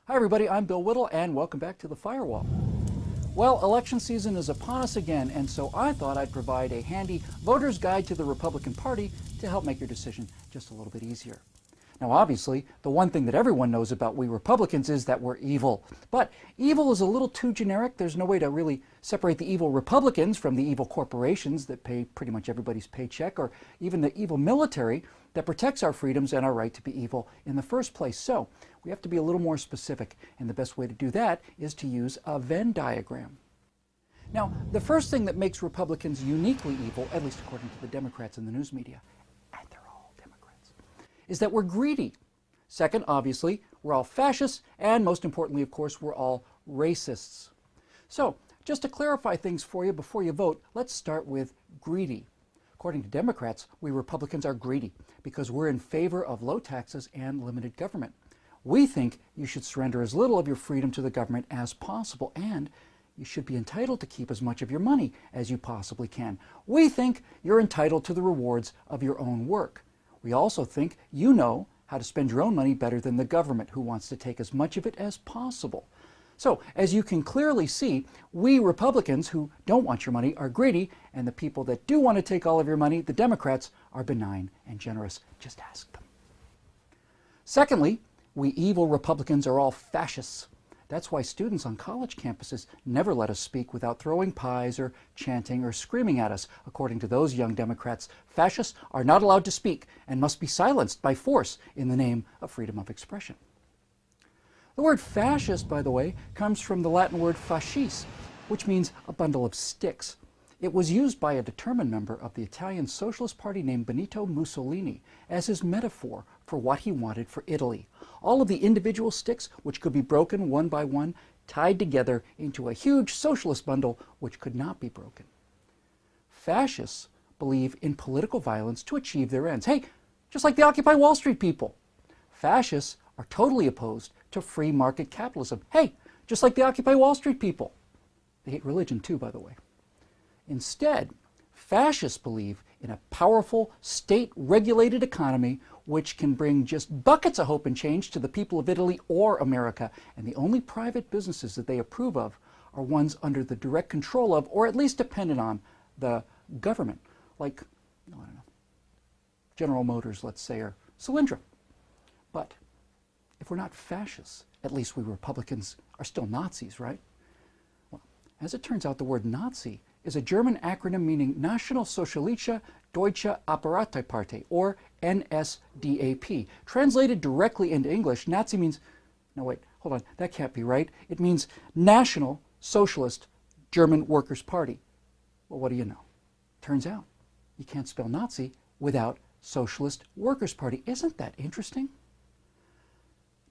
Hi everybody, I'm Bill Whittle and welcome back to the Firewall. Well, election season is upon us again, and so I thought I'd provide a handy voter's guide to the Republican Party to help make your decision just a little bit easier. Now obviously, the one thing that everyone knows about we Republicans is that we're evil. But evil is a little too generic. There's no way to really separate the evil Republicans from the evil corporations that pay pretty much everybody's paycheck, or even the evil military that protects our freedoms and our right to be evil in the first place. So we have to be a little more specific, and the best way to do that is to use a Venn diagram. Now, the first thing that makes Republicans uniquely evil, at least according to the Democrats in the news media, and they're all Democrats, is that we're greedy. Second, obviously, we're all fascists, and most importantly, of course, we're all racists. So, just to clarify things for you before you vote, let's start with greedy. According to Democrats, we Republicans are greedy because we're in favor of low taxes and limited government. We think you should surrender as little of your freedom to the government as possible, and you should be entitled to keep as much of your money as you possibly can. We think you're entitled to the rewards of your own work. We also think you know how to spend your own money better than the government, who wants to take as much of it as possible. So, as you can clearly see, we Republicans who don't want your money are greedy, and the people that do want to take all of your money, the Democrats, are benign and generous. Just ask them. Secondly, we evil Republicans are all fascists. That's why students on college campuses never let us speak without throwing pies or chanting or screaming at us. According to those young Democrats, fascists are not allowed to speak and must be silenced by force in the name of freedom of expression. The word fascist, by the way, comes from the Latin word fascis, which means a bundle of sticks. It was used by a determined member of the Italian Socialist Party named Benito Mussolini as his metaphor for what he wanted for Italy. All of the individual sticks, which could be broken one by one, tied together into a huge socialist bundle which could not be broken. Fascists believe in political violence to achieve their ends. Hey, just like the Occupy Wall Street people. Fascists are totally opposed to free market capitalism. Hey, just like the Occupy Wall Street people. They hate religion too, by the way. Instead, fascists believe in a powerful, state-regulated economy which can bring just buckets of hope and change to the people of Italy or America, and the only private businesses that they approve of are ones under the direct control of, or at least dependent on, the government, like, I don't know, General Motors, let's say, or Solyndra. But if we're not fascists, at least we Republicans are still Nazis, right? Well, as it turns out, the word Nazi is a German acronym meaning Nationalsozialistische Deutsche Apparatepartei, or NSDAP. Translated directly into English, Nazi means, no wait, hold on, that can't be right. It means National Socialist German Workers' Party. Well, what do you know? Turns out you can't spell Nazi without Socialist Workers' Party. Isn't that interesting?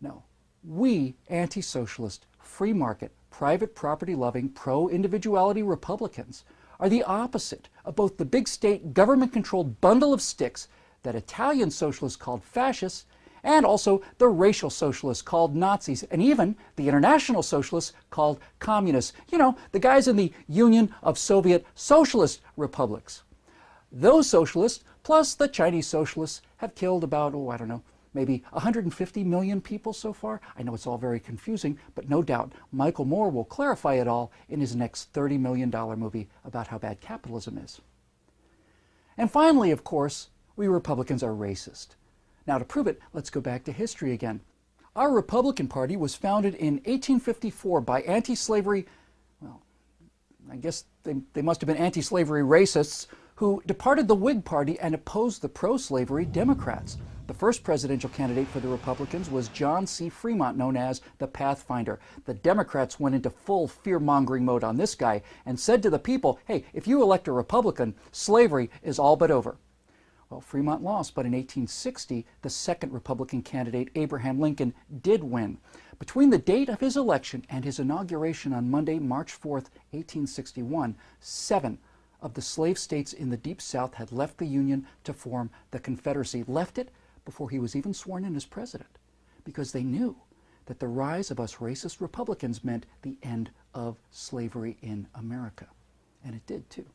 No, we anti-socialist, free market, private property-loving, pro-individuality Republicans are the opposite of both the big state, government-controlled bundle of sticks that Italian socialists called fascists, and also the racial socialists called Nazis, and even the international socialists called communists. You know, the guys in the Union of Soviet Socialist Republics. Those socialists, plus the Chinese socialists, have killed about, I don't know, maybe 150 million people so far. I know it's all very confusing, but no doubt Michael Moore will clarify it all in his next $30 million movie about how bad capitalism is. And finally, of course, we Republicans are racist. Now, to prove it, let's go back to history again. Our Republican Party was founded in 1854 by anti-slavery, well, I guess they must have been anti-slavery racists who departed the Whig Party and opposed the pro-slavery Democrats. The first presidential candidate for the Republicans was John C. Fremont, known as the Pathfinder. The Democrats went into full fear-mongering mode on this guy and said to the people, hey, if you elect a Republican, slavery is all but over. Well, Fremont lost, but in 1860, the second Republican candidate, Abraham Lincoln, did win. Between the date of his election and his inauguration on Monday, March 4th, 1861, 7 of the slave states in the Deep South had left the Union to form the Confederacy, left it before he was even sworn in as president, because they knew that the rise of us racist Republicans meant the end of slavery in America. And it did, too.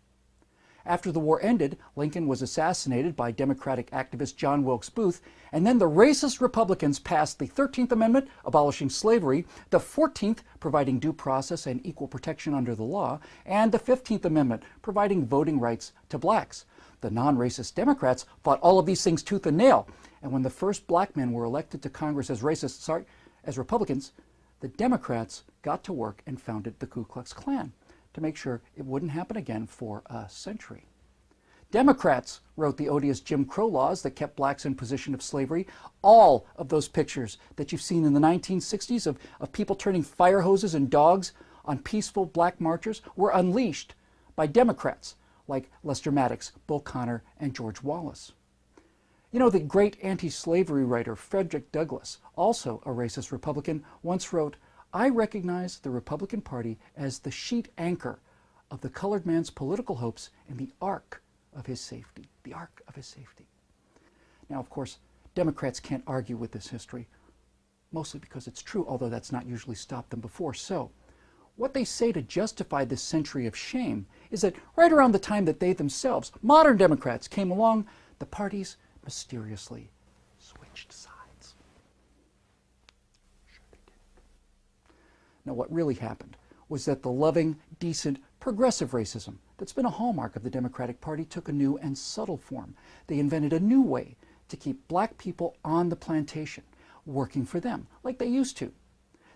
After the war ended, Lincoln was assassinated by Democratic activist John Wilkes Booth, and then the racist Republicans passed the 13th Amendment, abolishing slavery, the 14th, providing due process and equal protection under the law, and the 15th Amendment, providing voting rights to blacks. The non-racist Democrats fought all of these things tooth and nail, and when the first black men were elected to Congress as as Republicans, the Democrats got to work and founded the Ku Klux Klan to make sure it wouldn't happen again for a century. Democrats wrote the odious Jim Crow laws that kept blacks in position of slavery. All of those pictures that you've seen in the 1960s of people turning fire hoses and dogs on peaceful black marchers were unleashed by Democrats like Lester Maddox, Bull Connor, and George Wallace. You know, the great anti-slavery writer Frederick Douglass, also a racist Republican, once wrote, "I recognize the Republican Party as the sheet anchor of the colored man's political hopes in the ark of his safety." The ark of his safety. Now, of course, Democrats can't argue with this history, mostly because it's true, although that's not usually stopped them before. So, what they say to justify this century of shame is that right around the time that they themselves, modern Democrats, came along, the parties mysteriously switched sides. Sure they did. Now, what really happened was that the loving, decent, progressive racism that's been a hallmark of the Democratic Party took a new and subtle form. They invented a new way to keep black people on the plantation, working for them, like they used to.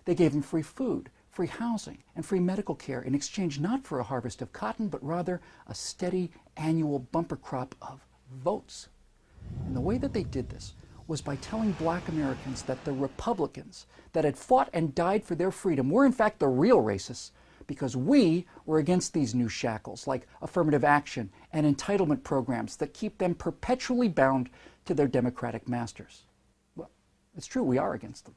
They gave them free food, free housing, and free medical care in exchange not for a harvest of cotton, but rather a steady annual bumper crop of votes. And the way that they did this was by telling black Americans that the Republicans that had fought and died for their freedom were in fact the real racists, because we were against these new shackles like affirmative action and entitlement programs that keep them perpetually bound to their Democratic masters. Well, it's true, we are against them.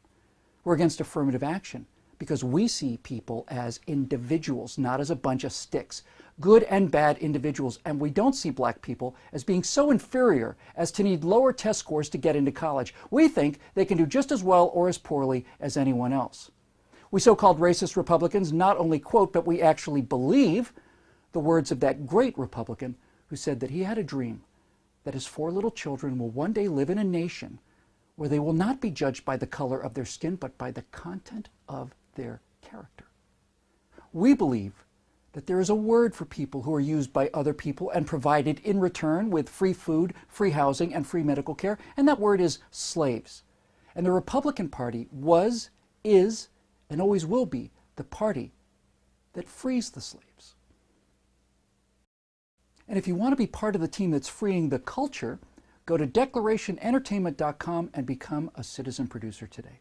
We're against affirmative action because we see people as individuals, not as a bunch of sticks, good and bad individuals, and we don't see black people as being so inferior as to need lower test scores to get into college. We think they can do just as well or as poorly as anyone else. We so-called racist Republicans not only quote, but we actually believe the words of that great Republican who said that he had a dream that his 4 little children will one day live in a nation where they will not be judged by the color of their skin, but by the content of their character. We believe that there is a word for people who are used by other people and provided in return with free food, free housing, and free medical care, and that word is slaves. And the Republican Party was, is, and always will be the party that frees the slaves. And if you want to be part of the team that's freeing the culture, go to declarationentertainment.com and become a citizen producer today.